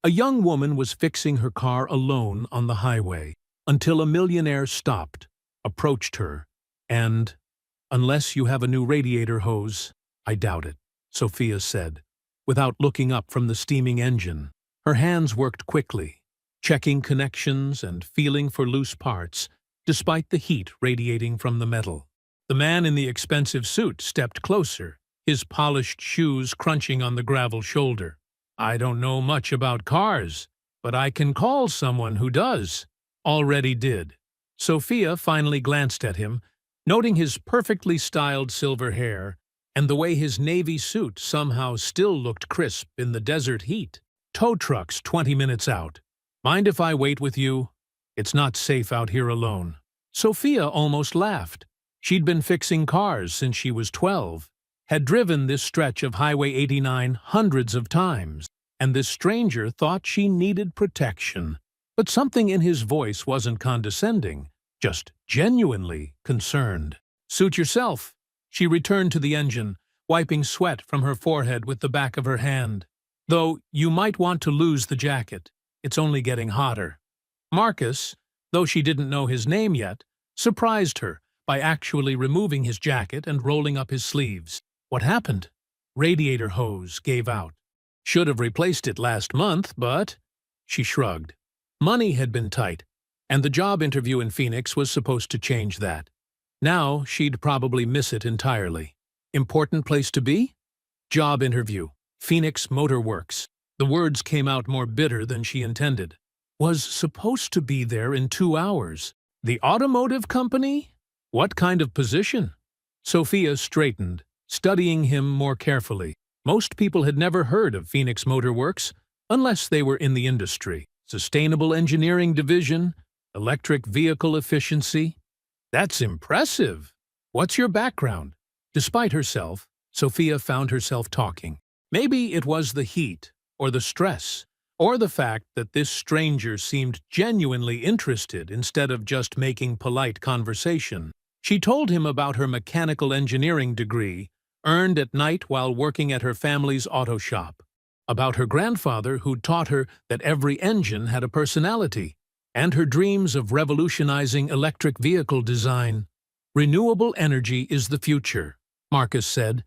A young woman was fixing her car alone on the highway until a millionaire stopped, approached her, and, "Unless you have a new radiator hose, I doubt it," Sophia said, without looking up from the steaming engine. Her hands worked quickly, checking connections and feeling for loose parts, despite the heat radiating from the metal. The man in the expensive suit stepped closer, his polished shoes crunching on the gravel shoulder. "I don't know much about cars, but I can call someone who does." Already did. Sophia finally glanced at him, noting his perfectly styled silver hair and the way his navy suit somehow still looked crisp in the desert heat. "Tow truck's 20 minutes out. Mind if I wait with you? It's not safe out here alone." Sophia almost laughed. She'd been fixing cars since she was 12, had driven this stretch of Highway 89 hundreds of times, and this stranger thought she needed protection. But something in his voice wasn't condescending, just genuinely concerned. "Suit yourself." She returned to the engine, wiping sweat from her forehead with the back of her hand. "Though you might want to lose the jacket. It's only getting hotter." Marcus, though she didn't know his name yet, surprised her by actually removing his jacket and rolling up his sleeves. "What happened?" "Radiator hose gave out. Should have replaced it last month, but—" She shrugged. Money had been tight, and the job interview in Phoenix was supposed to change that. Now she'd probably miss it entirely. Important place to be? Job interview. Phoenix Motor Works. The words came out more bitter than she intended. Was supposed to be there in 2 hours. The automotive company? What kind of position? Sophia straightened, studying him more carefully. Most people had never heard of Phoenix Motor Works, unless they were in the industry. Sustainable Engineering Division, Electric Vehicle Efficiency. That's impressive. What's your background? Despite herself, Sophia found herself talking. Maybe it was the heat, or the stress, or the fact that this stranger seemed genuinely interested instead of just making polite conversation. She told him about her mechanical engineering degree, earned at night while working at her family's auto shop, about her grandfather who taught her that every engine had a personality, and her dreams of revolutionizing electric vehicle design. "Renewable energy is the future," Marcus said,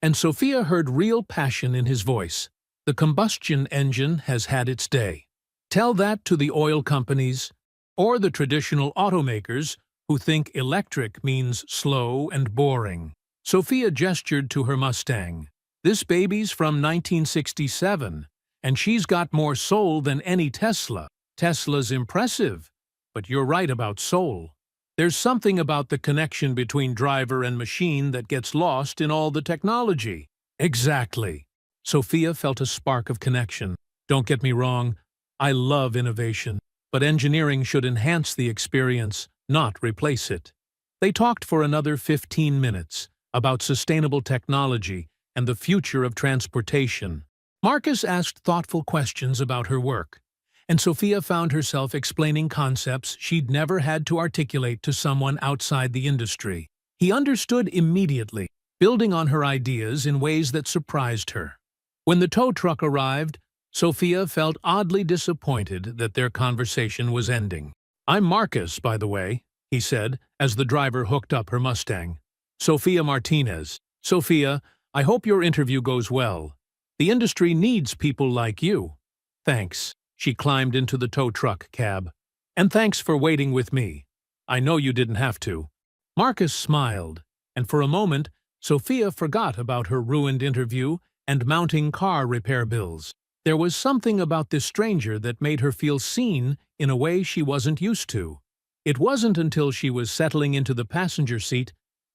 and Sophia heard real passion in his voice. "The combustion engine has had its day. Tell that to the oil companies, or the traditional automakers who think electric means slow and boring." Sophia gestured to her Mustang. "This baby's from 1967, and she's got more soul than any Tesla. Tesla's impressive, but you're right about soul. There's something about the connection between driver and machine that gets lost in all the technology." "Exactly." Sophia felt a spark of connection. "Don't get me wrong, I love innovation, but engineering should enhance the experience, not replace it." They talked for another 15 minutes about sustainable technology and the future of transportation. Marcus asked thoughtful questions about her work, and Sophia found herself explaining concepts she'd never had to articulate to someone outside the industry. He understood immediately, building on her ideas in ways that surprised her. When the tow truck arrived, Sophia felt oddly disappointed that their conversation was ending. "I'm Marcus, by the way," he said, as the driver hooked up her Mustang. "Sophia Martinez. Sophia, I hope your interview goes well. The industry needs people like you." "Thanks." She climbed into the tow truck cab. "And thanks for waiting with me. I know you didn't have to." Marcus smiled, and for a moment, Sophia forgot about her ruined interview and mounting car repair bills. There was something about this stranger that made her feel seen in a way she wasn't used to. It wasn't until she was settling into the passenger seat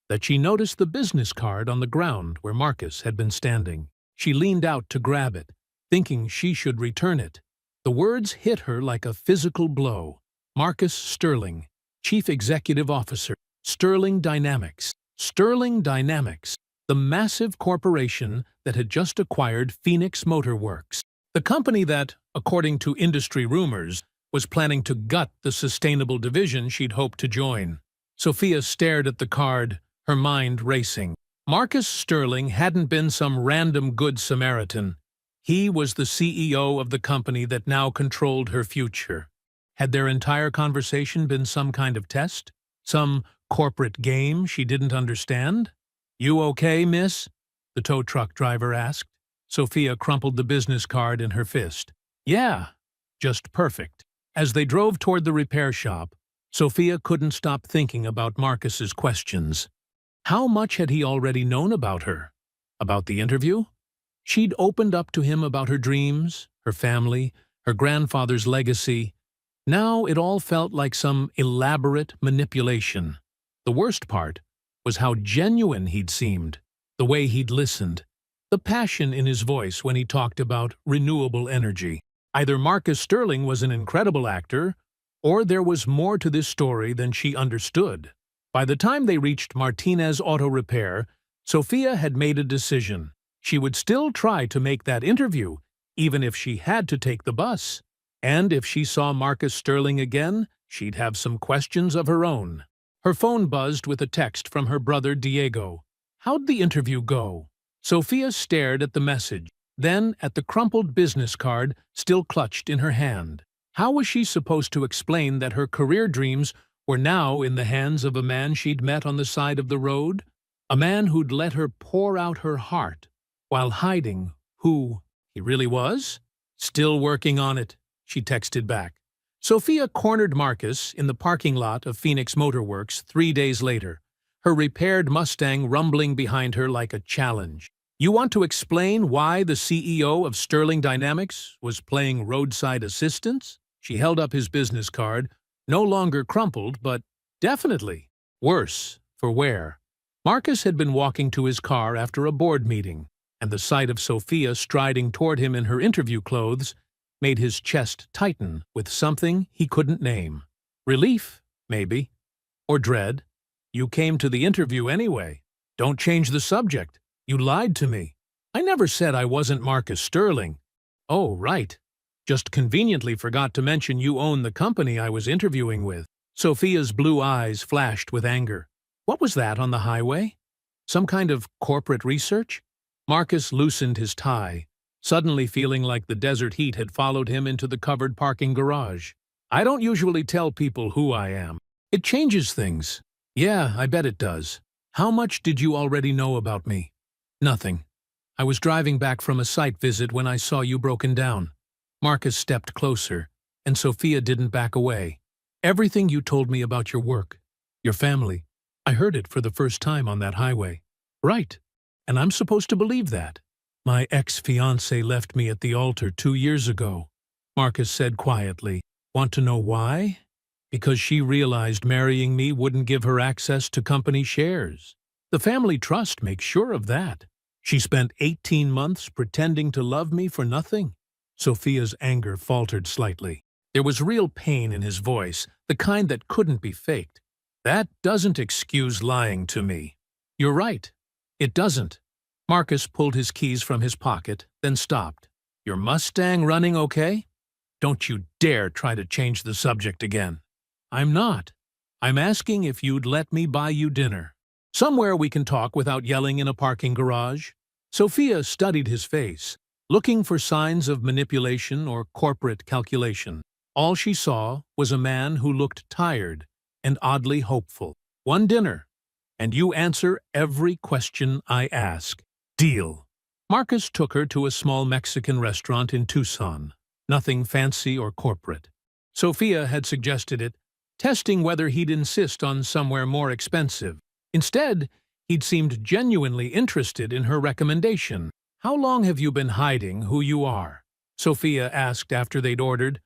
that she noticed the business card on the ground where Marcus had been standing. She leaned out to grab it, thinking she should return it. The words hit her like a physical blow. Marcus Sterling, Chief Executive Officer, Sterling Dynamics. Sterling Dynamics, the massive corporation that had just acquired Phoenix Motor Works. The company that, according to industry rumors, was planning to gut the sustainable division she'd hoped to join. Sophia stared at the card, her mind racing. Marcus Sterling hadn't been some random good Samaritan. He was the CEO of the company that now controlled her future. Had their entire conversation been some kind of test? Some corporate game she didn't understand? "You okay, miss?" the tow truck driver asked. Sophia crumpled the business card in her fist. "Yeah, just perfect." As they drove toward the repair shop, Sophia couldn't stop thinking about Marcus's questions. How much had he already known about her? About the interview? She'd opened up to him about her dreams, her family, her grandfather's legacy. Now it all felt like some elaborate manipulation. The worst part was how genuine he'd seemed, the way he'd listened, the passion in his voice when he talked about renewable energy. Either Marcus Sterling was an incredible actor, or there was more to this story than she understood. By the time they reached Martinez Auto Repair, Sophia had made a decision. She would still try to make that interview, even if she had to take the bus. And if she saw Marcus Sterling again, she'd have some questions of her own. Her phone buzzed with a text from her brother Diego. "How'd the interview go?" Sophia stared at the message, then at the crumpled business card still clutched in her hand. How was she supposed to explain that her career dreams were now in the hands of a man she'd met on the side of the road? A man who'd let her pour out her heart, while hiding who he really was? "Still working on it," she texted back. Sophia cornered Marcus in the parking lot of Phoenix Motor Works 3 days later, her repaired Mustang rumbling behind her like a challenge. "You want to explain why the CEO of Sterling Dynamics was playing roadside assistance?" She held up his business card, no longer crumpled, but definitely worse for wear. Marcus had been walking to his car after a board meeting, and the sight of Sophia striding toward him in her interview clothes made his chest tighten with something he couldn't name. Relief, maybe. Or dread. "You came to the interview anyway. Don't change the subject. You lied to me." "I never said I wasn't Marcus Sterling." "Oh, right. Just conveniently forgot to mention you own the company I was interviewing with." Sophia's blue eyes flashed with anger. What was that on the highway? Some kind of corporate research? Marcus loosened his tie, suddenly feeling like the desert heat had followed him into the covered parking garage. "I don't usually tell people who I am. It changes things." "Yeah, I bet it does. How much did you already know about me?" "Nothing. I was driving back from a site visit when I saw you broken down." Marcus stepped closer, and Sophia didn't back away. "Everything you told me about your work, your family, I heard it for the first time on that highway." "Right. And I'm supposed to believe that." "My ex-fiancée left me at the altar 2 years ago," Marcus said quietly. "Want to know why? Because she realized marrying me wouldn't give her access to company shares. The family trust makes sure of that. She spent 18 months pretending to love me for nothing." Sophia's anger faltered slightly. There was real pain in his voice, the kind that couldn't be faked. "That doesn't excuse lying to me." "You're right. It doesn't." Marcus pulled his keys from his pocket, then stopped. "Your Mustang running okay? Don't you dare try to change the subject again." "I'm not. I'm asking if you'd let me buy you dinner. Somewhere we can talk without yelling in a parking garage." Sophia studied his face, looking for signs of manipulation or corporate calculation. All she saw was a man who looked tired and oddly hopeful. "One dinner, and you answer every question I ask. Deal." Marcus took her to a small Mexican restaurant in Tucson, nothing fancy or corporate. Sophia had suggested it, testing whether he'd insist on somewhere more expensive. Instead, he'd seemed genuinely interested in her recommendation. "How long have you been hiding who you are?" Sophia asked after they'd ordered.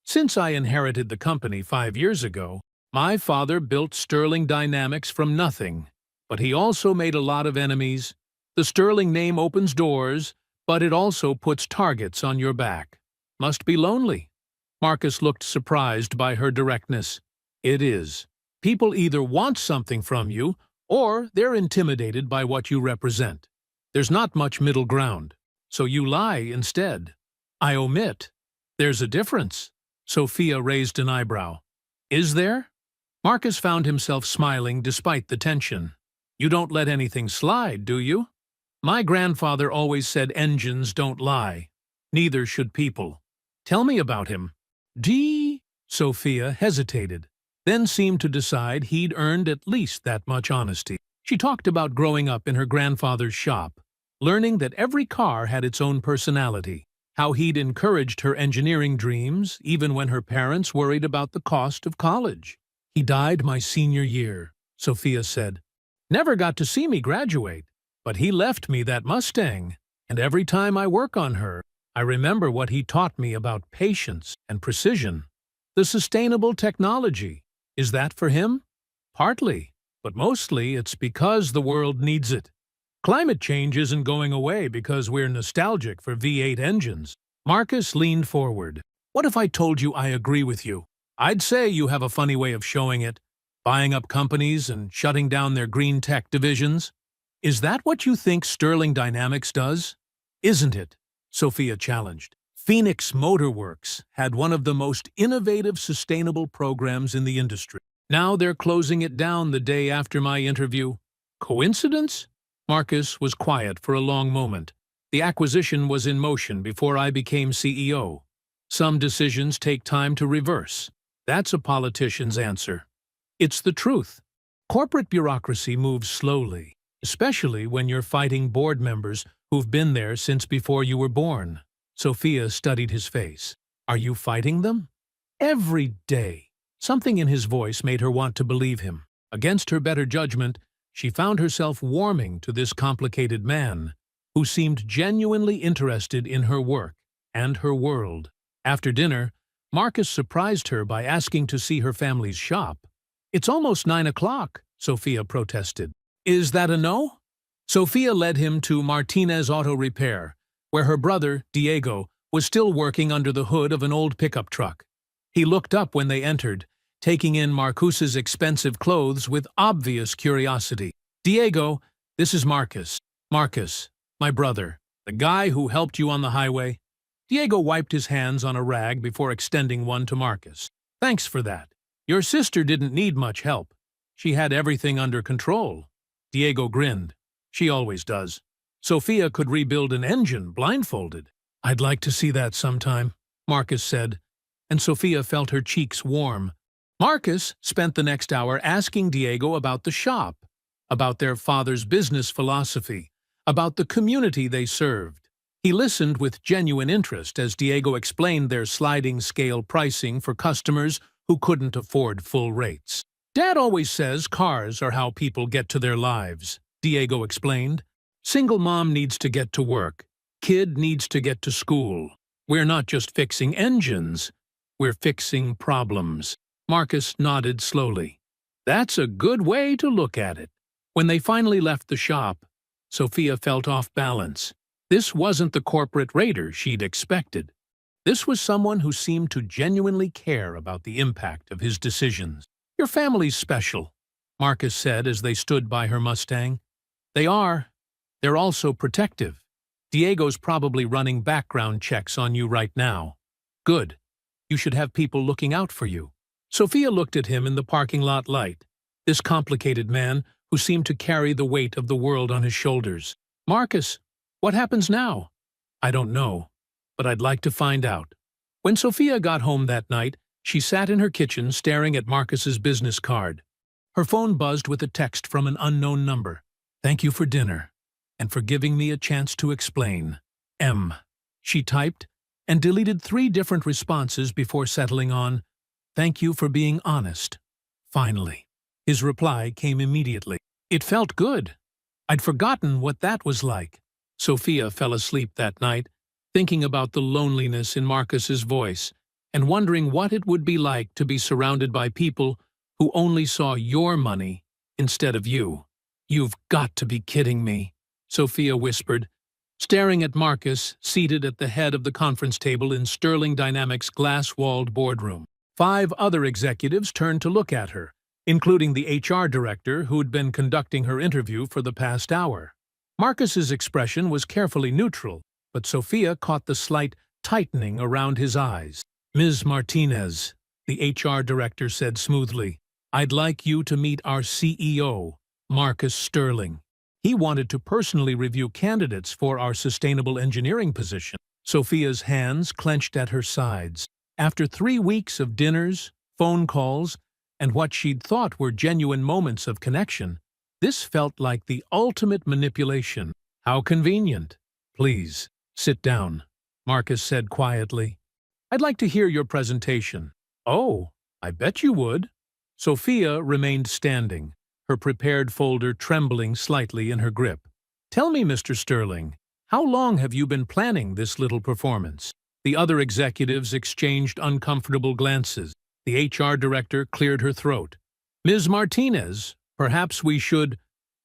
"Since I inherited the company 5 years ago. My father built Sterling Dynamics from nothing, but he also made a lot of enemies. The Sterling name opens doors, but it also puts targets on your back. Must be lonely." Marcus looked surprised by her directness. "It is. People either want something from you, or they're intimidated by what you represent. There's not much middle ground. So you lie instead." "I omit. There's a difference." Sophia raised an eyebrow. "Is there?" Marcus found himself smiling despite the tension. "You don't let anything slide, do you?" "My grandfather always said engines don't lie." Neither should people. Tell me about him. Sophia hesitated, then seemed to decide he'd earned at least that much honesty. She talked about growing up in her grandfather's shop, learning that every car had its own personality, how he'd encouraged her engineering dreams even when her parents worried about the cost of college. He died my senior year, Sophia said. Never got to see me graduate, but he left me that Mustang, and every time I work on her, I remember what he taught me about patience and precision. The sustainable technology. Is that for him? Partly, but mostly it's because the world needs it. Climate change isn't going away because we're nostalgic for V8 engines. Marcus leaned forward. What if I told you I agree with you? I'd say you have a funny way of showing it, buying up companies and shutting down their green tech divisions. Is that what you think Sterling Dynamics does? Isn't it? Sophia challenged. Phoenix Motor Works had one of the most innovative sustainable programs in the industry. Now they're closing it down the day after my interview. Coincidence? Marcus was quiet for a long moment. The acquisition was in motion before I became CEO. Some decisions take time to reverse. That's a politician's answer. It's the truth. Corporate bureaucracy moves slowly, especially when you're fighting board members who've been there since before you were born. Sophia studied his face. Are you fighting them? Every day. Something in his voice made her want to believe him. Against her better judgment, she found herself warming to this complicated man, who seemed genuinely interested in her work and her world. After dinner, Marcus surprised her by asking to see her family's shop. It's almost 9 o'clock, Sophia protested. Is that a no? Sophia led him to Martinez Auto Repair, where her brother, Diego, was still working under the hood of an old pickup truck. He looked up when they entered, taking in Marcus's expensive clothes with obvious curiosity. Diego, this is Marcus. Marcus, my brother, the guy who helped you on the highway. Diego wiped his hands on a rag before extending one to Marcus. Thanks for that. Your sister didn't need much help. She had everything under control. Diego grinned. She always does. Sophia could rebuild an engine blindfolded. I'd like to see that sometime, Marcus said, and Sophia felt her cheeks warm. Marcus spent the next hour asking Diego about the shop, about their father's business philosophy, about the community they served. He listened with genuine interest as Diego explained their sliding scale pricing for customers who couldn't afford full rates. Dad always says cars are how people get to their lives, Diego explained. Single mom needs to get to work. Kid needs to get to school. We're not just fixing engines. We're fixing problems. Marcus nodded slowly. That's a good way to look at it. When they finally left the shop, Sophia felt off balance. This wasn't the corporate raider she'd expected. This was someone who seemed to genuinely care about the impact of his decisions. Your family's special, Marcus said as they stood by her Mustang. They are. They're also protective. Diego's probably running background checks on you right now. Good. You should have people looking out for you. Sophia looked at him in the parking lot light, this complicated man who seemed to carry the weight of the world on his shoulders. Marcus, what happens now? I don't know, but I'd like to find out. When Sophia got home that night, she sat in her kitchen staring at Marcus's business card. Her phone buzzed with a text from an unknown number. Thank you for dinner, and for giving me a chance to explain. M. She typed, and deleted 3 different responses before settling on, thank you for being honest. Finally. His reply came immediately. It felt good. I'd forgotten what that was like. Sophia fell asleep that night, thinking about the loneliness in Marcus's voice, and wondering what it would be like to be surrounded by people who only saw your money instead of you. You've got to be kidding me, Sophia whispered, staring at Marcus seated at the head of the conference table in Sterling Dynamics' glass-walled boardroom. 5 other executives turned to look at her, including the HR director who'd been conducting her interview for the past hour. Marcus's expression was carefully neutral, but Sophia caught the slight tightening around his eyes. Ms. Martinez, the HR director said smoothly, I'd like you to meet our CEO, Marcus Sterling. He wanted to personally review candidates for our sustainable engineering position. Sophia's hands clenched at her sides. After 3 weeks of dinners, phone calls, and what she'd thought were genuine moments of connection, this felt like the ultimate manipulation. How convenient. Please, sit down, Marcus said quietly. I'd like to hear your presentation. Oh, I bet you would. Sophia remained standing, her prepared folder trembling slightly in her grip. Tell me, Mr. Sterling, how long have you been planning this little performance? The other executives exchanged uncomfortable glances. The HR director cleared her throat. Ms. Martinez, perhaps we should…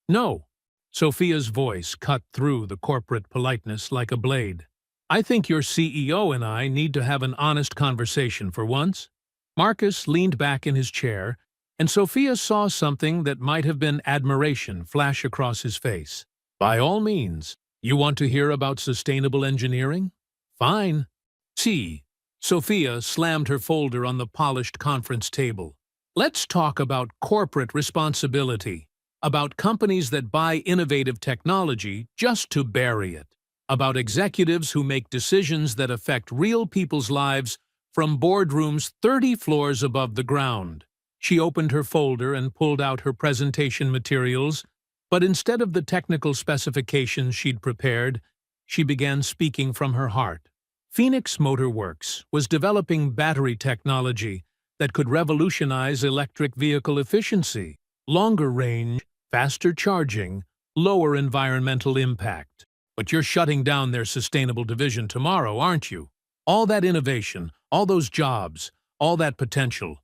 No. Sophia's voice cut through the corporate politeness like a blade. I think your CEO and I need to have an honest conversation for once. Marcus leaned back in his chair, and Sophia saw something that might have been admiration flash across his face. By all means. You want to hear about sustainable engineering? Fine. See. Sophia slammed her folder on the polished conference table. Let's talk about corporate responsibility, about companies that buy innovative technology just to bury it, about executives who make decisions that affect real people's lives from boardrooms 30 floors above the ground. She opened her folder and pulled out her presentation materials, but instead of the technical specifications she'd prepared, she began speaking from her heart. Phoenix Motor Works was developing battery technology that could revolutionize electric vehicle efficiency, longer range, faster charging, lower environmental impact. But you're shutting down their sustainable division tomorrow, aren't you? All that innovation, all those jobs, all that potential,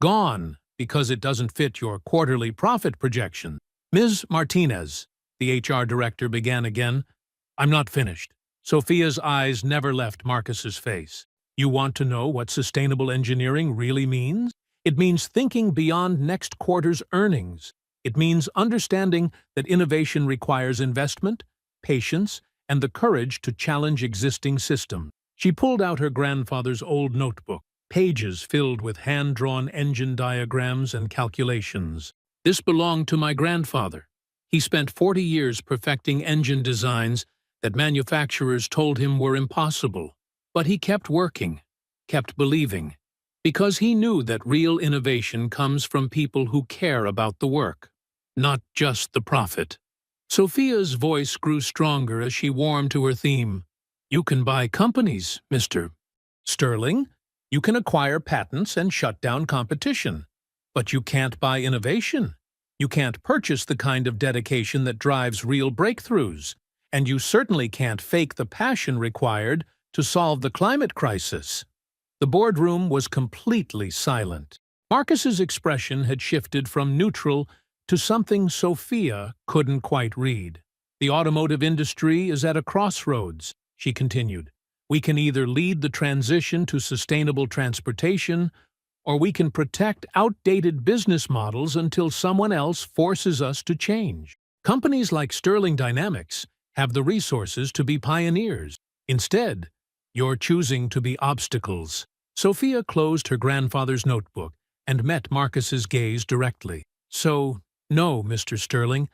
gone because it doesn't fit your quarterly profit projection. Ms. Martinez, the HR director began again. I'm not finished. Sophia's eyes never left Marcus's face. You want to know what sustainable engineering really means? It means thinking beyond next quarter's earnings. It means understanding that innovation requires investment, patience, and the courage to challenge existing systems. She pulled out her grandfather's old notebook, pages filled with hand-drawn engine diagrams and calculations. This belonged to my grandfather. He spent 40 years perfecting engine designs that manufacturers told him were impossible. But he kept working, kept believing, because he knew that real innovation comes from people who care about the work, not just the profit. Sophia's voice grew stronger as she warmed to her theme. You can buy companies, Mr. Sterling. You can acquire patents and shut down competition. But you can't buy innovation. You can't purchase the kind of dedication that drives real breakthroughs. And you certainly can't fake the passion required to solve the climate crisis. The boardroom was completely silent. Marcus's expression had shifted from neutral to something Sophia couldn't quite read. The automotive industry is at a crossroads, she continued. We can either lead the transition to sustainable transportation, or we can protect outdated business models until someone else forces us to change. Companies like Sterling Dynamics have the resources to be pioneers. Instead, you're choosing to be obstacles. Sophia closed her grandfather's notebook and met Marcus's gaze directly. So, no, Mr. Sterling,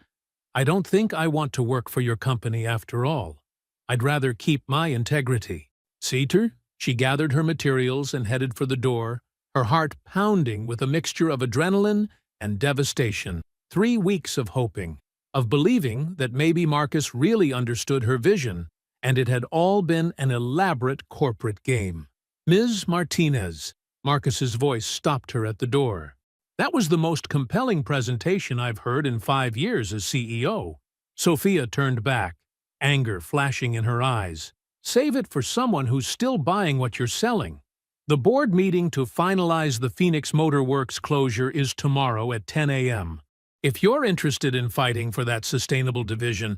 I don't think I want to work for your company after all. I'd rather keep my integrity. Seater, she gathered her materials and headed for the door, her heart pounding with a mixture of adrenaline and devastation. 3 weeks of hoping, of believing that maybe Marcus really understood her vision, and it had all been an elaborate corporate game. Ms. Martinez, Marcus's voice stopped her at the door. That was the most compelling presentation I've heard in 5 years as CEO. Sophia turned back, anger flashing in her eyes. Save it for someone who's still buying what you're selling. The board meeting to finalize the Phoenix Motor Works closure is tomorrow at 10 a.m. If you're interested in fighting for that sustainable division,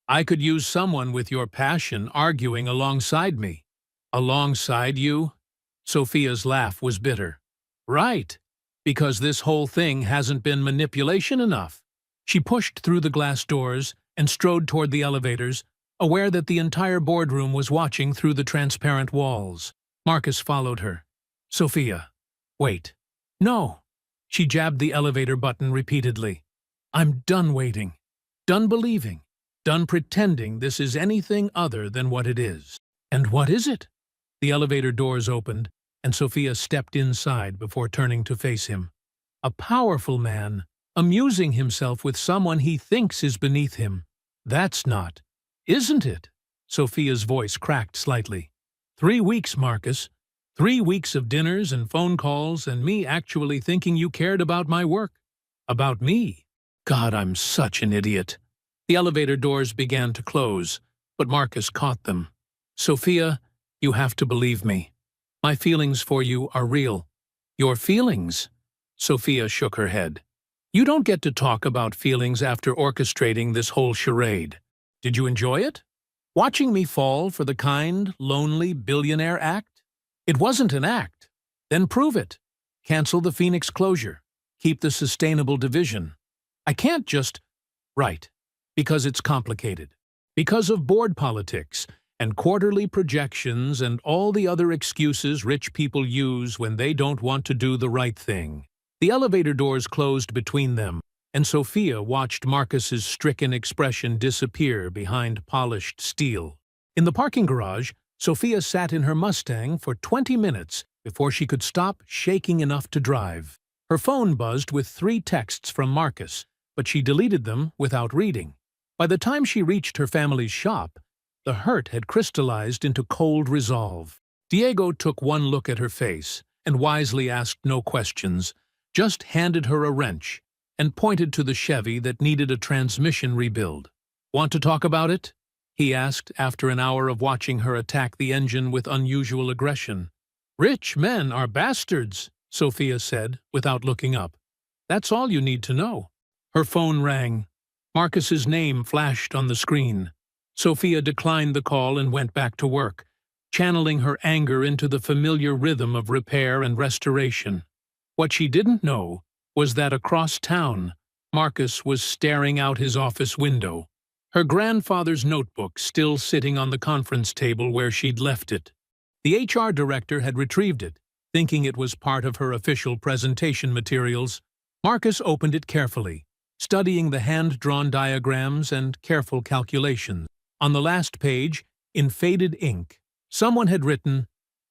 I could use someone with your passion arguing alongside me. Alongside you? Sophia's laugh was bitter. Right, because this whole thing hasn't been manipulation enough. She pushed through the glass doors and strode toward the elevators, aware that the entire boardroom was watching through the transparent walls. Marcus followed her. Sophia, wait. No. She jabbed the elevator button repeatedly. I'm done waiting, done believing, done pretending this is anything other than what it is. And what is it? The elevator doors opened, and Sophia stepped inside before turning to face him. A powerful man, amusing himself with someone he thinks is beneath him. That's not, isn't it? Sophia's voice cracked slightly. 3 weeks, Marcus. 3 weeks of dinners and phone calls and me actually thinking you cared about my work. About me? God, I'm such an idiot. The elevator doors began to close, but Marcus caught them. Sophia, you have to believe me. My feelings for you are real. Your feelings? Sophia shook her head. You don't get to talk about feelings after orchestrating this whole charade. Did you enjoy it? Watching me fall for the kind, lonely billionaire act? It wasn't an act. Then prove it. Cancel the Phoenix closure. Keep the sustainable division. I can't just... Right. Because it's complicated. Because of board politics and quarterly projections and all the other excuses rich people use when they don't want to do the right thing. The elevator doors closed between them, and Sophia watched Marcus's stricken expression disappear behind polished steel. In the parking garage, Sophia sat in her Mustang for 20 minutes before she could stop shaking enough to drive. Her phone buzzed with 3 texts from Marcus, but she deleted them without reading. By the time she reached her family's shop, the hurt had crystallized into cold resolve. Diego took one look at her face and wisely asked no questions, just handed her a wrench and pointed to the Chevy that needed a transmission rebuild. Want to talk about it? He asked after an hour of watching her attack the engine with unusual aggression. Rich men are bastards, Sophia said without looking up. That's all you need to know. Her phone rang. Marcus's name flashed on the screen. Sophia declined the call and went back to work, channeling her anger into the familiar rhythm of repair and restoration. What she didn't know was that across town, Marcus was staring out his office window, her grandfather's notebook still sitting on the conference table where she'd left it. The HR director had retrieved it, thinking it was part of her official presentation materials. Marcus opened it carefully, studying the hand-drawn diagrams and careful calculations. On the last page, in faded ink, someone had written,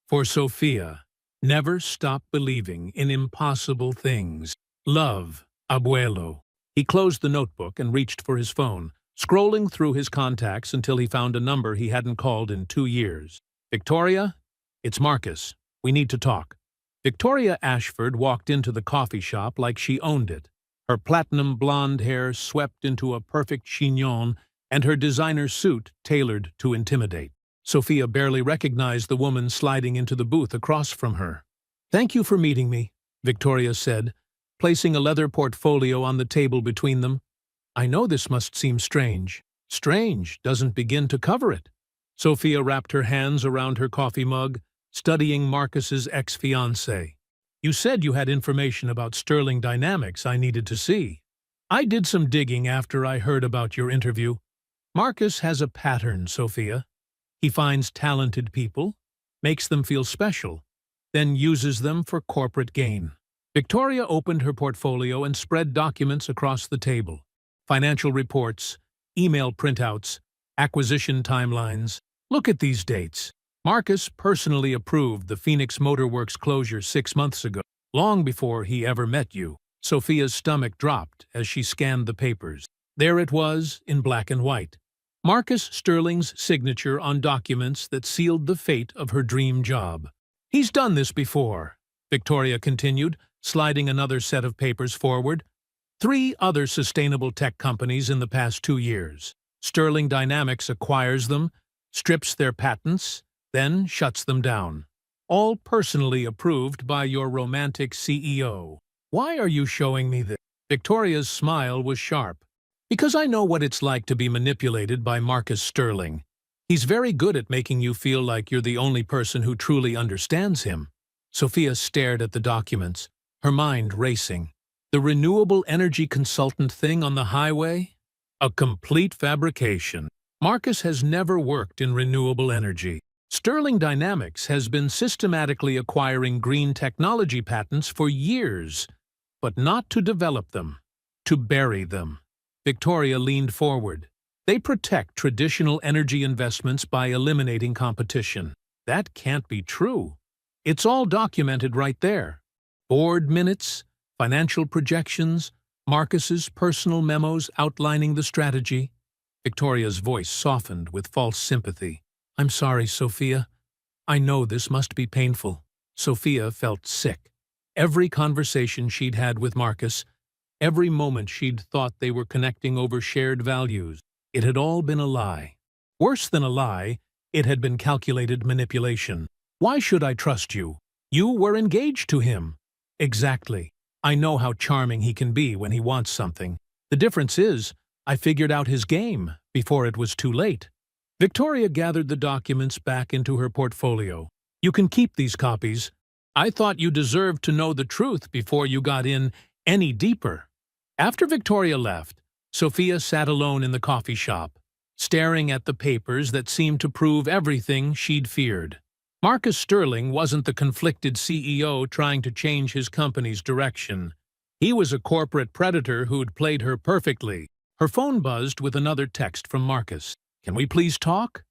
"For Sophia, never stop believing in impossible things. Love, Abuelo." He closed the notebook and reached for his phone, scrolling through his contacts until he found a number he hadn't called in 2 years. Victoria? It's Marcus. We need to talk. Victoria Ashford walked into the coffee shop like she owned it. Her platinum blonde hair swept into a perfect chignon and her designer suit tailored to intimidate. Sophia barely recognized the woman sliding into the booth across from her. "Thank you for meeting me," Victoria said, placing a leather portfolio on the table between them. "I know this must seem strange. Strange doesn't begin to cover it." Sophia wrapped her hands around her coffee mug, studying Marcus's ex-fiancée. "You said you had information about Sterling Dynamics I needed to see. I did some digging after I heard about your interview. Marcus has a pattern, Sophia. He finds talented people, makes them feel special, then uses them for corporate gain." Victoria opened her portfolio and spread documents across the table. Financial reports, email printouts, acquisition timelines. Look at these dates. Marcus personally approved the Phoenix Motor Works closure 6 months ago, long before he ever met you. Sophia's stomach dropped as she scanned the papers. There it was, in black and white. Marcus Sterling's signature on documents that sealed the fate of her dream job. "He's done this before," Victoria continued, sliding another set of papers forward. 3 other sustainable tech companies in the past 2 years. Sterling Dynamics acquires them, strips their patents, then shuts them down. All personally approved by your romantic CEO. Why are you showing me this? Victoria's smile was sharp. Because I know what it's like to be manipulated by Marcus Sterling. He's very good at making you feel like you're the only person who truly understands him. Sophia stared at the documents, her mind racing. The renewable energy consultant thing on the highway? A complete fabrication. Marcus has never worked in renewable energy. Sterling Dynamics has been systematically acquiring green technology patents for years, but not to develop them, to bury them. Victoria leaned forward. They protect traditional energy investments by eliminating competition. That can't be true. It's all documented right there. Board minutes, financial projections, Marcus's personal memos outlining the strategy. Victoria's voice softened with false sympathy. I'm sorry, Sophia. I know this must be painful. Sophia felt sick. Every conversation she'd had with Marcus, every moment she'd thought they were connecting over shared values, it had all been a lie. Worse than a lie, it had been calculated manipulation. Why should I trust you? You were engaged to him. Exactly. I know how charming he can be when he wants something. The difference is, I figured out his game before it was too late. Victoria gathered the documents back into her portfolio. You can keep these copies. I thought you deserved to know the truth before you got in any deeper. After Victoria left, Sophia sat alone in the coffee shop, staring at the papers that seemed to prove everything she'd feared. Marcus Sterling wasn't the conflicted CEO trying to change his company's direction. He was a corporate predator who'd played her perfectly. Her phone buzzed with another text from Marcus. Can we please talk?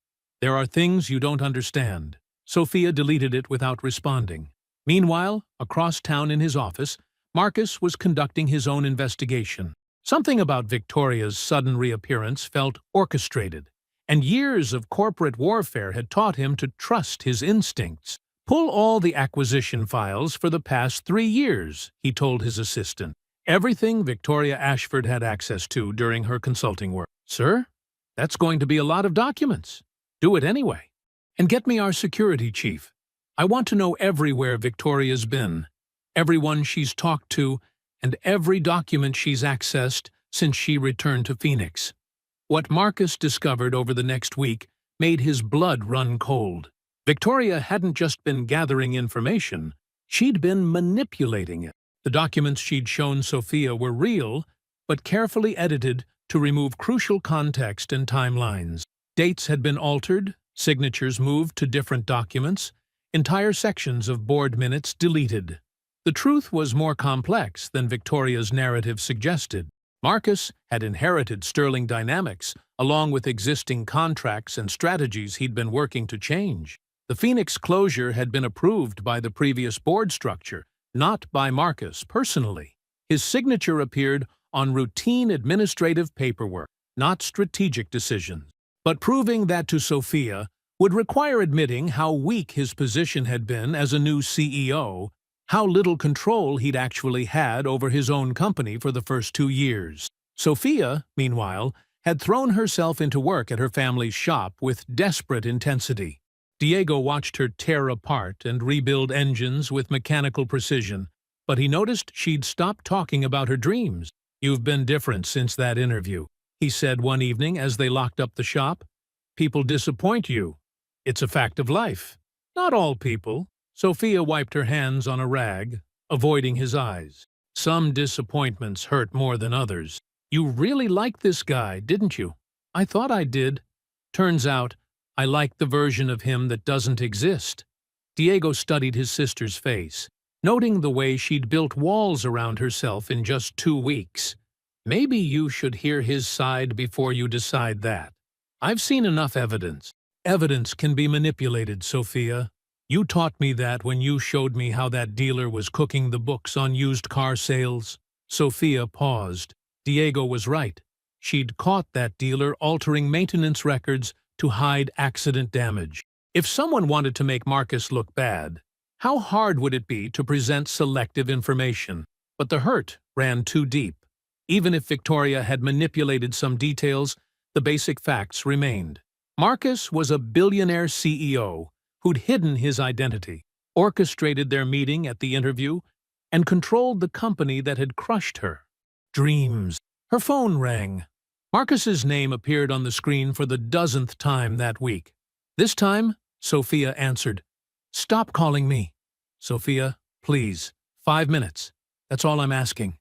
There are things you don't understand. Sophia deleted it without responding. Meanwhile, across town in his office, Marcus was conducting his own investigation. Something about Victoria's sudden reappearance felt orchestrated, and years of corporate warfare had taught him to trust his instincts. Pull all the acquisition files for the past 3 years, he told his assistant. Everything Victoria Ashford had access to during her consulting work. Sir, that's going to be a lot of documents. Do it anyway. And get me our security chief. I want to know everywhere Victoria's been, everyone she's talked to, and every document she's accessed since she returned to Phoenix. What Marcus discovered over the next week made his blood run cold. Victoria hadn't just been gathering information, she'd been manipulating it. The documents she'd shown Sophia were real, but carefully edited to remove crucial context and timelines. Dates had been altered, signatures moved to different documents, entire sections of board minutes deleted. The truth was more complex than Victoria's narrative suggested. Marcus had inherited Sterling Dynamics, along with existing contracts and strategies he'd been working to change. The Phoenix closure had been approved by the previous board structure, not by Marcus personally. His signature appeared on routine administrative paperwork, not strategic decisions. But proving that to Sophia would require admitting how weak his position had been as a new CEO, how little control he'd actually had over his own company for the first 2 years. Sophia, meanwhile, had thrown herself into work at her family's shop with desperate intensity. Diego watched her tear apart and rebuild engines with mechanical precision, but he noticed she'd stopped talking about her dreams. You've been different since that interview, he said one evening as they locked up the shop. People disappoint you. It's a fact of life. Not all people. Sophia wiped her hands on a rag, avoiding his eyes. Some disappointments hurt more than others. You really liked this guy, didn't you? I thought I did. Turns out, I liked the version of him that doesn't exist. Diego studied his sister's face, noting the way she'd built walls around herself in just 2 weeks. Maybe you should hear his side before you decide that. I've seen enough evidence. Evidence can be manipulated, Sophia. You taught me that when you showed me how that dealer was cooking the books on used car sales. Sophia paused. Diego was right. She'd caught that dealer altering maintenance records to hide accident damage. If someone wanted to make Marcus look bad, how hard would it be to present selective information? But the hurt ran too deep. Even if Victoria had manipulated some details, the basic facts remained. Marcus was a billionaire CEO who'd hidden his identity, orchestrated their meeting at the interview, and controlled the company that had crushed her. Dreams. Her phone rang. Marcus's name appeared on the screen for the 10th time that week. This time, Sophia answered. Stop calling me. Sophia, please. 5 minutes. That's all I'm asking.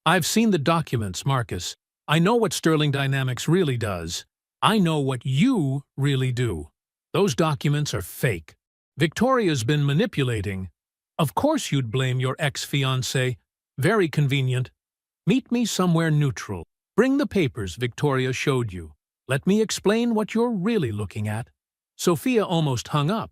I've seen the documents, Marcus. I know what Sterling Dynamics really does. I know what you really do. Those documents are fake. Victoria's been manipulating. Of course you'd blame your ex-fiancé. Very convenient. Meet me somewhere neutral. Bring the papers Victoria showed you. Let me explain what you're really looking at." Sophia almost hung up,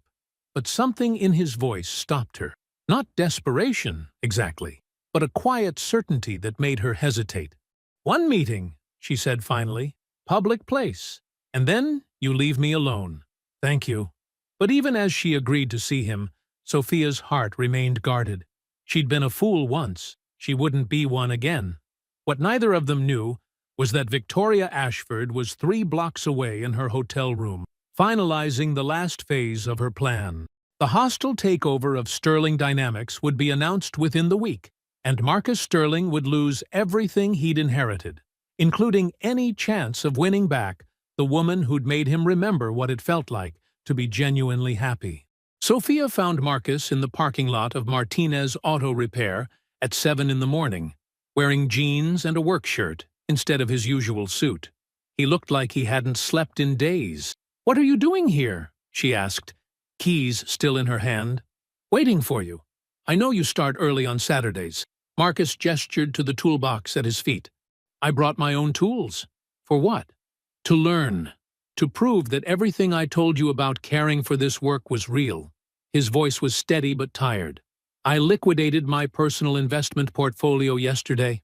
but something in his voice stopped her. Not desperation, exactly, but a quiet certainty that made her hesitate. "One meeting," she said finally, "public place, and then you leave me alone. Thank you." But even as she agreed to see him, Sophia's heart remained guarded. She'd been a fool once. She wouldn't be one again. What neither of them knew was that Victoria Ashford was 3 blocks away in her hotel room, finalizing the last phase of her plan. The hostile takeover of Sterling Dynamics would be announced within the week, and Marcus Sterling would lose everything he'd inherited, including any chance of winning back the woman who'd made him remember what it felt like to be genuinely happy. Sophia found Marcus in the parking lot of Martinez Auto Repair at 7 in the morning, wearing jeans and a work shirt instead of his usual suit. He looked like he hadn't slept in days. "What are you doing here?" she asked, keys still in her hand. "Waiting for you. I know you start early on Saturdays." Marcus gestured to the toolbox at his feet. "I brought my own tools." "For what?" "To learn. To prove that everything I told you about caring for this work was real." His voice was steady but tired. "I liquidated my personal investment portfolio yesterday.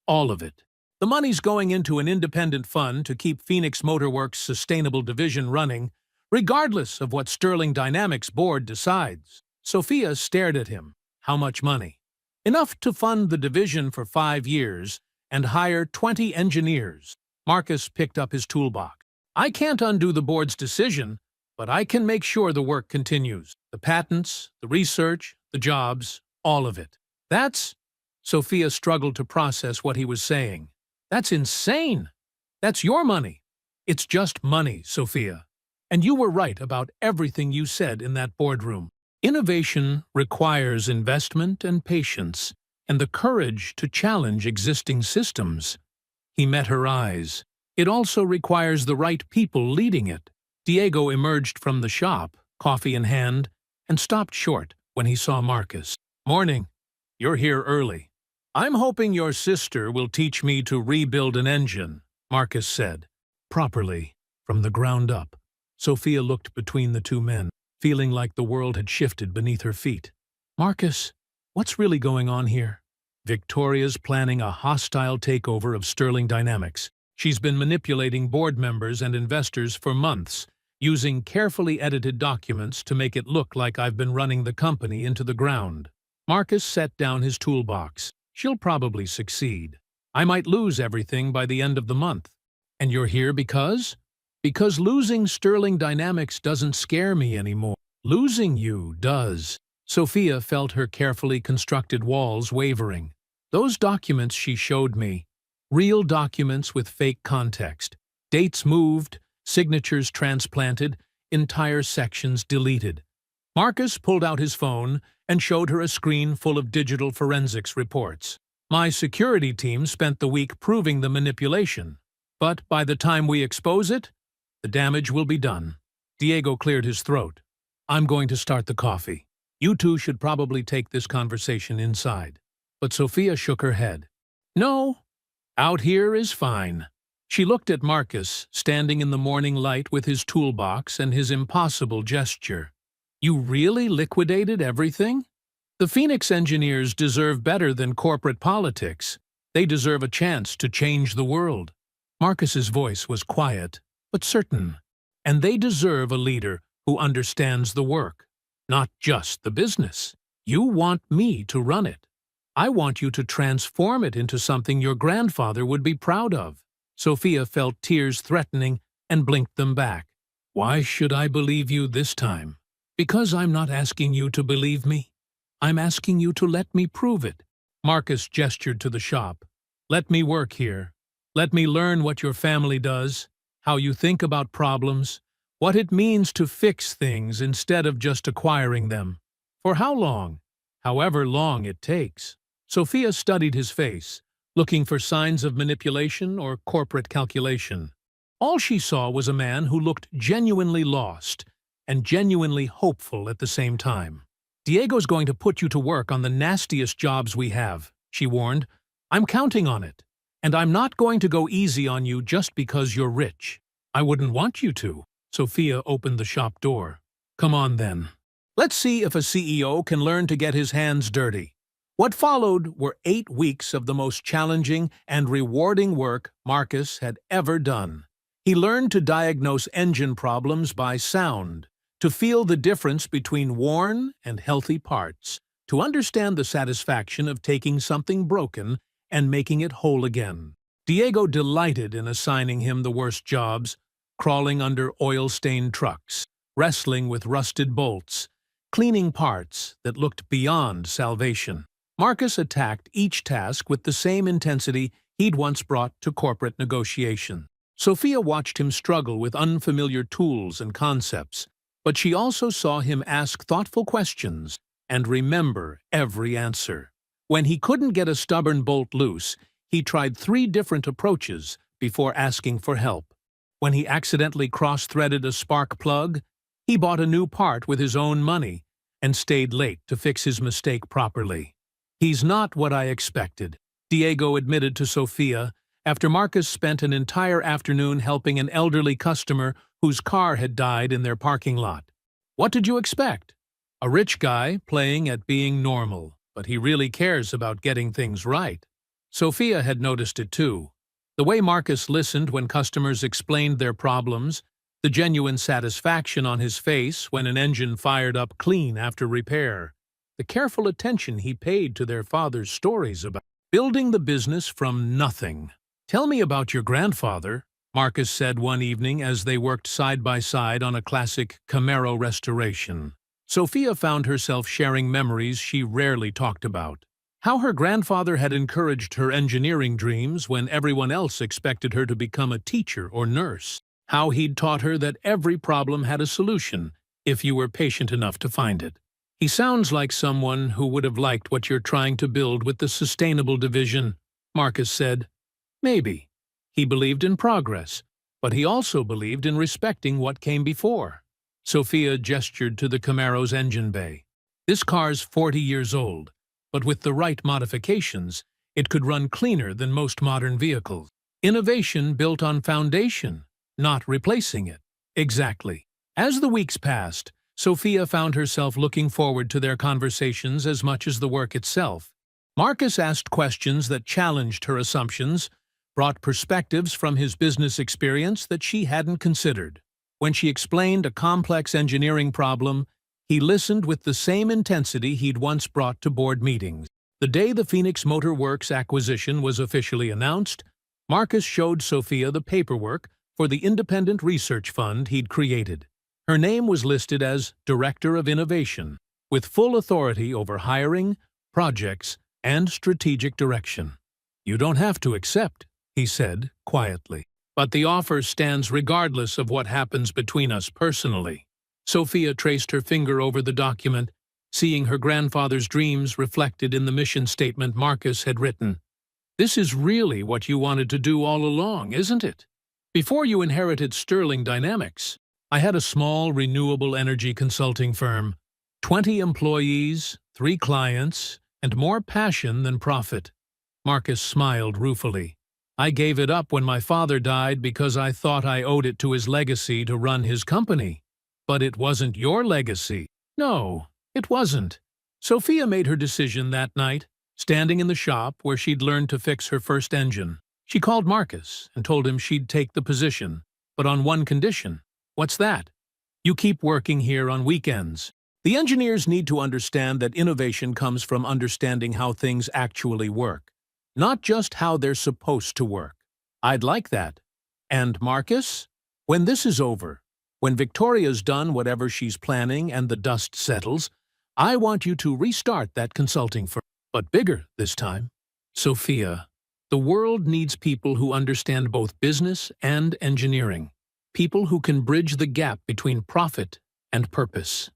All of it. The money's going into an independent fund to keep Phoenix Motorworks' sustainable division running, regardless of what Sterling Dynamics board decides." Sophia stared at him. "How much money?" "Enough to fund the division for 5 years and hire 20 engineers." Marcus picked up his toolbox. "I can't undo the board's decision, but I can make sure the work continues. The patents, the research, the jobs, all of it." "That's—" Sophia struggled to process what he was saying. "That's insane. That's your money." "It's just money, Sophia. And you were right about everything you said in that boardroom. Innovation requires investment and patience, and the courage to challenge existing systems." He met her eyes. "It also requires the right people leading it." Diego emerged from the shop, coffee in hand, and stopped short when he saw Marcus. "Morning. You're here early." "I'm hoping your sister will teach me to rebuild an engine," Marcus said. "Properly, from the ground up." Sophia looked between the two men, feeling like the world had shifted beneath her feet. "Marcus, what's really going on here?" "Victoria's planning a hostile takeover of Sterling Dynamics. She's been manipulating board members and investors for months, using carefully edited documents to make it look like I've been running the company into the ground." Marcus set down his toolbox. "She'll probably succeed. I might lose everything by the end of the month." "And you're here because?" "Because losing Sterling Dynamics doesn't scare me anymore. Losing you does." Sophia felt her carefully constructed walls wavering. "Those documents she showed me, real documents with fake context. Dates moved, signatures transplanted, entire sections deleted." Marcus pulled out his phone and showed her a screen full of digital forensics reports. "My security team spent the week proving the manipulation. But by the time we expose it, the damage will be done." Diego cleared his throat. "I'm going to start the coffee. You two should probably take this conversation inside." But Sophia shook her head. "No, out here is fine." She looked at Marcus, standing in the morning light with his toolbox and his impossible gesture. "You really liquidated everything? The Phoenix engineers deserve better than corporate politics. They deserve a chance to change the world." Marcus's voice was quiet, but certain. "And they deserve a leader who understands the work, not just the business. You want me to run it. I want you to transform it into something your grandfather would be proud of." Sophia felt tears threatening and blinked them back. "Why should I believe you this time?" "Because I'm not asking you to believe me. I'm asking you to let me prove it." Marcus gestured to the shop. "Let me work here. Let me learn what your family does, how you think about problems, what it means to fix things instead of just acquiring them. For how long? However long it takes." Sophia studied his face, looking for signs of manipulation or corporate calculation. All she saw was a man who looked genuinely lost and genuinely hopeful at the same time. "Diego's going to put you to work on the nastiest jobs we have," she warned. "I'm counting on it. And I'm not going to go easy on you just because you're rich. I wouldn't want you to. Sophia opened the shop door. Come on then. Let's see if a CEO can learn to get his hands dirty. What followed were 8 weeks of the most challenging and rewarding work Marcus had ever done. He learned to diagnose engine problems by sound, to feel the difference between worn and healthy parts, to understand the satisfaction of taking something broken and making it whole again. Diego delighted in assigning him the worst jobs, crawling under oil-stained trucks, wrestling with rusted bolts, cleaning parts that looked beyond salvation. Marcus attacked each task with the same intensity he'd once brought to corporate negotiation. Sophia watched him struggle with unfamiliar tools and concepts, but she also saw him ask thoughtful questions and remember every answer. When he couldn't get a stubborn bolt loose, he tried 3 different approaches before asking for help. When he accidentally cross-threaded a spark plug, he bought a new part with his own money and stayed late to fix his mistake properly. He's not what I expected, Diego admitted to Sophia after Marcus spent an entire afternoon helping an elderly customer whose car had died in their parking lot. What did you expect? A rich guy playing at being normal, but he really cares about getting things right. Sophia had noticed it too. The way Marcus listened when customers explained their problems, the genuine satisfaction on his face when an engine fired up clean after repair, the careful attention he paid to their father's stories about building the business from nothing. Tell me about your grandfather, Marcus said one evening as they worked side by side on a classic Camaro restoration. Sophia found herself sharing memories she rarely talked about. How her grandfather had encouraged her engineering dreams when everyone else expected her to become a teacher or nurse. How he'd taught her that every problem had a solution if you were patient enough to find it. He sounds like someone who would have liked what you're trying to build with the sustainable division, Marcus said. Maybe. He believed in progress, but he also believed in respecting what came before. Sophia gestured to the Camaro's engine bay. This car's 40 years old, but with the right modifications, it could run cleaner than most modern vehicles. Innovation built on foundation, not replacing it. Exactly. As the weeks passed, Sophia found herself looking forward to their conversations as much as the work itself. Marcus asked questions that challenged her assumptions, brought perspectives from his business experience that she hadn't considered. When she explained a complex engineering problem, he listened with the same intensity he'd once brought to board meetings. The day the Phoenix Motor Works acquisition was officially announced, Marcus showed Sophia the paperwork for the independent research fund he'd created. Her name was listed as Director of Innovation, with full authority over hiring, projects, and strategic direction. You don't have to accept, he said quietly, but the offer stands regardless of what happens between us personally. Sophia traced her finger over the document, seeing her grandfather's dreams reflected in the mission statement Marcus had written. This is really what you wanted to do all along, isn't it? Before you inherited Sterling Dynamics, I had a small renewable energy consulting firm, 20 employees, 3 clients, and more passion than profit. Marcus smiled ruefully. I gave it up when my father died because I thought I owed it to his legacy to run his company. But it wasn't your legacy. No, it wasn't. Sophia made her decision that night, standing in the shop where she'd learned to fix her first engine. She called Marcus and told him she'd take the position, but on one condition. What's that? You keep working here on weekends. The engineers need to understand that innovation comes from understanding how things actually work, not just how they're supposed to work. I'd like that. And Marcus? When this is over, when Victoria's done whatever she's planning and the dust settles, I want you to restart that consulting firm, but bigger this time. Sophia, the world needs people who understand both business and engineering. People who can bridge the gap between profit and purpose.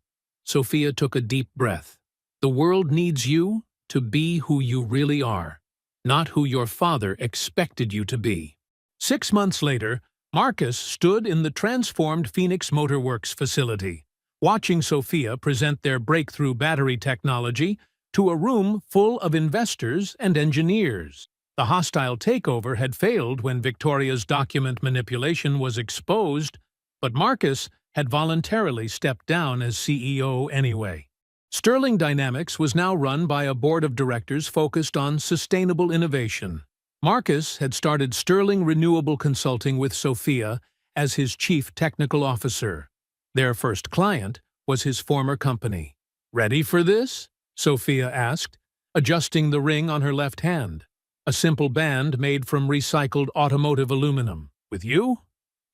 Sophia took a deep breath. The world needs you to be who you really are, not who your father expected you to be. 6 months later, Marcus stood in the transformed Phoenix Motor Works facility, watching Sophia present their breakthrough battery technology to a room full of investors and engineers. The hostile takeover had failed when Victoria's document manipulation was exposed, but Marcus had voluntarily stepped down as CEO anyway. Sterling Dynamics was now run by a board of directors focused on sustainable innovation. Marcus had started Sterling Renewable Consulting with Sophia as his chief technical officer. Their first client was his former company. "Ready for this?" Sophia asked, adjusting the ring on her left hand. A simple band made from recycled automotive aluminum. "With you?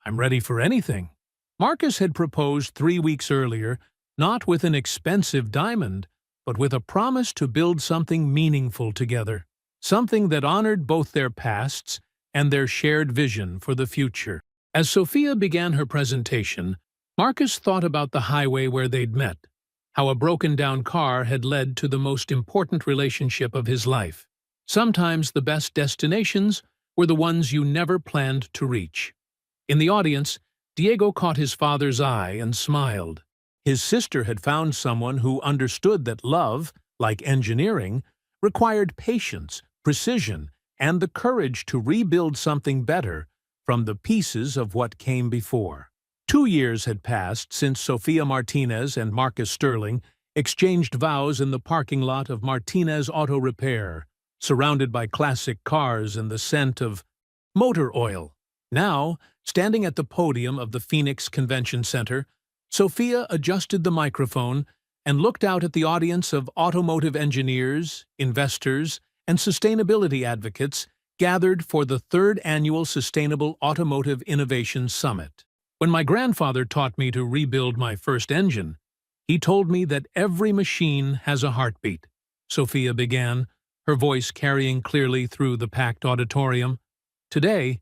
I'm ready for anything." Marcus had proposed 3 weeks earlier, not with an expensive diamond, but with a promise to build something meaningful together, something that honored both their pasts and their shared vision for the future. As Sophia began her presentation, Marcus thought about the highway where they'd met, how a broken-down car had led to the most important relationship of his life. Sometimes the best destinations were the ones you never planned to reach. In the audience, Diego caught his father's eye and smiled. His sister had found someone who understood that love, like engineering, required patience, precision, and the courage to rebuild something better from the pieces of what came before. 2 years had passed since Sophia Martinez and Marcus Sterling exchanged vows in the parking lot of Martinez Auto Repair, surrounded by classic cars and the scent of motor oil. Now, standing at the podium of the Phoenix Convention Center, Sophia adjusted the microphone and looked out at the audience of automotive engineers, investors, and sustainability advocates gathered for the 3rd Annual Sustainable Automotive Innovation Summit. "When my grandfather taught me to rebuild my first engine, he told me that every machine has a heartbeat," Sophia began, her voice carrying clearly through the packed auditorium. "Today,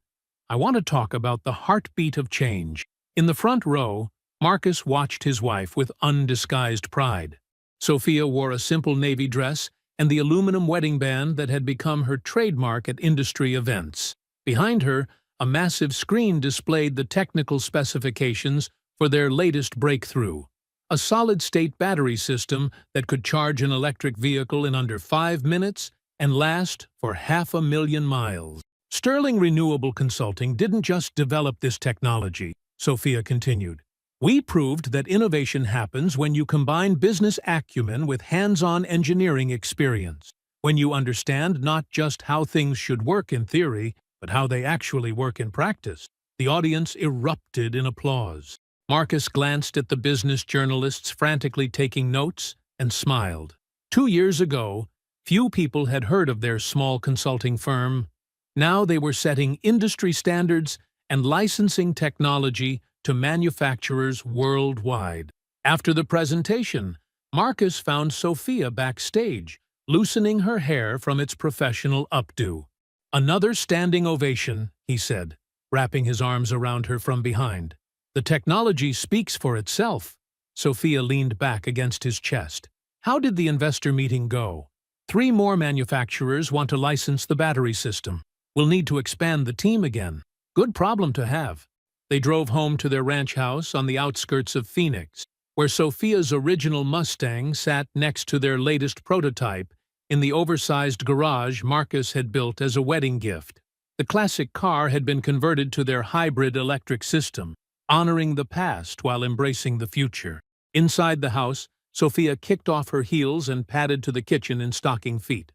I want to talk about the heartbeat of change." In the front row, Marcus watched his wife with undisguised pride. Sophia wore a simple navy dress and the aluminum wedding band that had become her trademark at industry events. Behind her, a massive screen displayed the technical specifications for their latest breakthrough, a solid-state battery system that could charge an electric vehicle in under 5 minutes and last for 500,000 miles. Sterling Renewable Consulting didn't just develop this technology, Sophia continued. "We proved that innovation happens when you combine business acumen with hands-on engineering experience, when you understand not just how things should work in theory, but how they actually work in practice." The audience erupted in applause. Marcus glanced at the business journalists frantically taking notes and smiled. 2 years ago, few people had heard of their small consulting firm. Now they were setting industry standards and licensing technology to manufacturers worldwide. After the presentation, Marcus found Sophia backstage, loosening her hair from its professional updo. "Another standing ovation," he said, wrapping his arms around her from behind. "The technology speaks for itself." Sophia leaned back against his chest. "How did the investor meeting go?" 3 more manufacturers want to license the battery system. We'll need to expand the team again." "Good problem to have." They drove home to their ranch house on the outskirts of Phoenix, where Sophia's original Mustang sat next to their latest prototype in the oversized garage Marcus had built as a wedding gift. The classic car had been converted to their hybrid electric system, honoring the past while embracing the future. Inside the house, Sophia kicked off her heels and padded to the kitchen in stocking feet.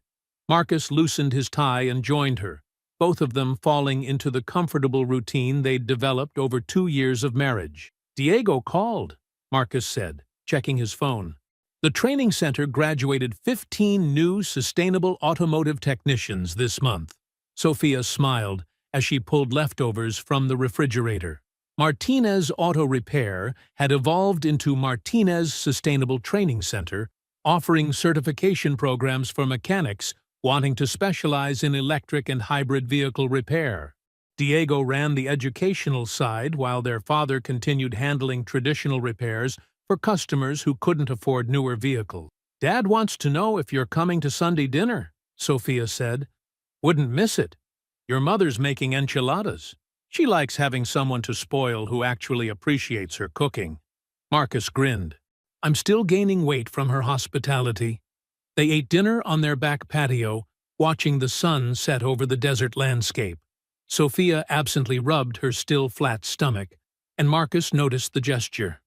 Marcus loosened his tie and joined her, both of them falling into the comfortable routine they'd developed over 2 years of marriage. "Diego called," Marcus said, checking his phone. "The training center graduated 15 new sustainable automotive technicians this month." Sophia smiled as she pulled leftovers from the refrigerator. Martinez Auto Repair had evolved into Martinez Sustainable Training Center, offering certification programs for mechanics wanting to specialize in electric and hybrid vehicle repair. Diego ran the educational side while their father continued handling traditional repairs for customers who couldn't afford newer vehicles. "Dad wants to know if you're coming to Sunday dinner," Sophia said. "Wouldn't miss it. Your mother's making enchiladas. She likes having someone to spoil who actually appreciates her cooking." Marcus grinned. "I'm still gaining weight from her hospitality." They ate dinner on their back patio, watching the sun set over the desert landscape. Sophia absently rubbed her still flat stomach, and Marcus noticed the gesture.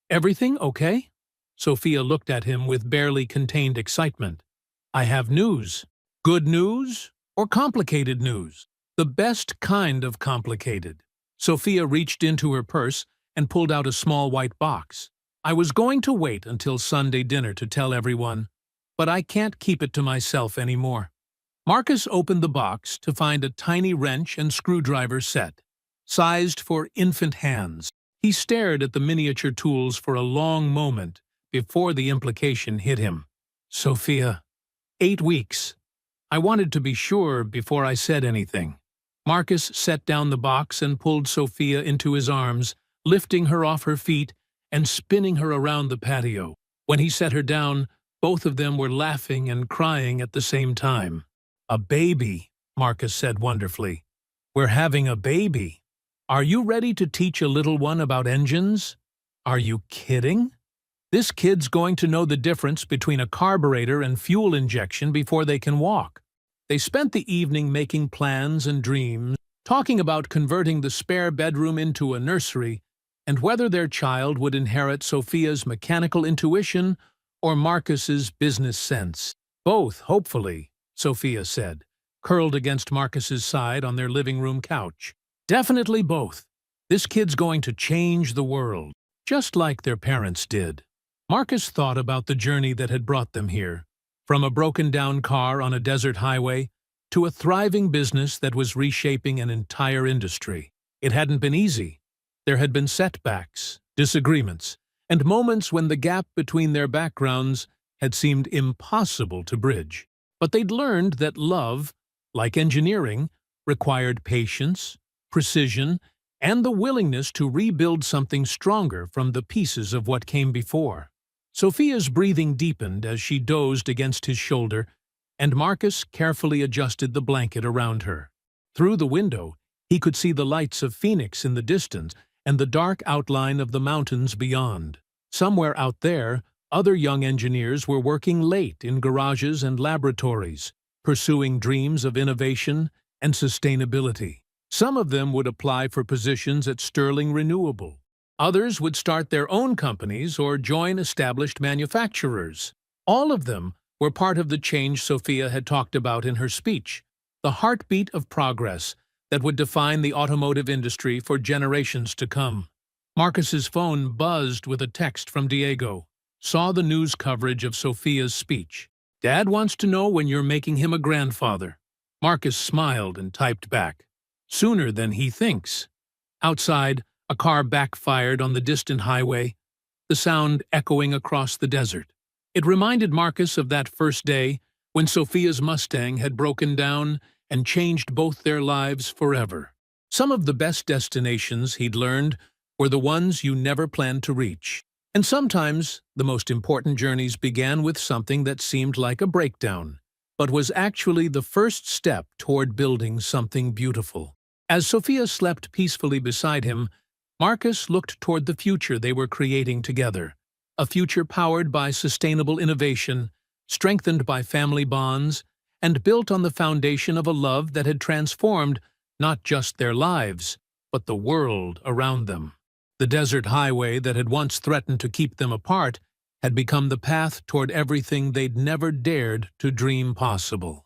"Everything okay?" Sophia looked at him with barely contained excitement. "I have news. Good news or complicated news? The best kind of complicated." Sophia reached into her purse and pulled out a small white box. "I was going to wait until Sunday dinner to tell everyone, but I can't keep it to myself anymore." Marcus opened the box to find a tiny wrench and screwdriver set, sized for infant hands. He stared at the miniature tools for a long moment before the implication hit him. "Sophia, 8 weeks. I wanted to be sure before I said anything." Marcus set down the box and pulled Sophia into his arms, lifting her off her feet and spinning her around the patio. When he set her down, both of them were laughing and crying at the same time. "A baby," Marcus said wonderfully. "We're having a baby. Are you ready to teach a little one about engines? Are you kidding? This kid's going to know the difference between a carburetor and fuel injection before they can walk." They spent the evening making plans and dreams, talking about converting the spare bedroom into a nursery, and whether their child would inherit Sophia's mechanical intuition or Marcus's business sense. "Both, hopefully," Sophia said, curled against Marcus's side on their living room couch. "Definitely both. This kid's going to change the world, just like their parents did." Marcus thought about the journey that had brought them here, from a broken-down car on a desert highway to a thriving business that was reshaping an entire industry. It hadn't been easy. There had been setbacks, disagreements, and moments when the gap between their backgrounds had seemed impossible to bridge. But they'd learned that love, like engineering, required patience, precision, and the willingness to rebuild something stronger from the pieces of what came before. Sophia's breathing deepened as she dozed against his shoulder, and Marcus carefully adjusted the blanket around her. Through the window, he could see the lights of Phoenix in the distance and the dark outline of the mountains beyond. Somewhere out there, other young engineers were working late in garages and laboratories, pursuing dreams of innovation and sustainability. Some of them would apply for positions at Sterling Renewable. Others would start their own companies or join established manufacturers. All of them were part of the change Sophia had talked about in her speech, the heartbeat of progress that would define the automotive industry for generations to come. Marcus's phone buzzed with a text from Diego. Saw the news coverage of Sophia's speech. "Dad wants to know when you're making him a grandfather." Marcus smiled and typed back, "Sooner than he thinks." Outside, a car backfired on the distant highway, the sound echoing across the desert. It reminded Marcus of that first day when Sophia's Mustang had broken down and changed both their lives forever. Some of the best destinations, he'd learned, were the ones you never planned to reach. And sometimes the most important journeys began with something that seemed like a breakdown, but was actually the first step toward building something beautiful. As Sophia slept peacefully beside him, Marcus looked toward the future they were creating together, a future powered by sustainable innovation, strengthened by family bonds, and built on the foundation of a love that had transformed not just their lives, but the world around them. The desert highway that had once threatened to keep them apart had become the path toward everything they'd never dared to dream possible.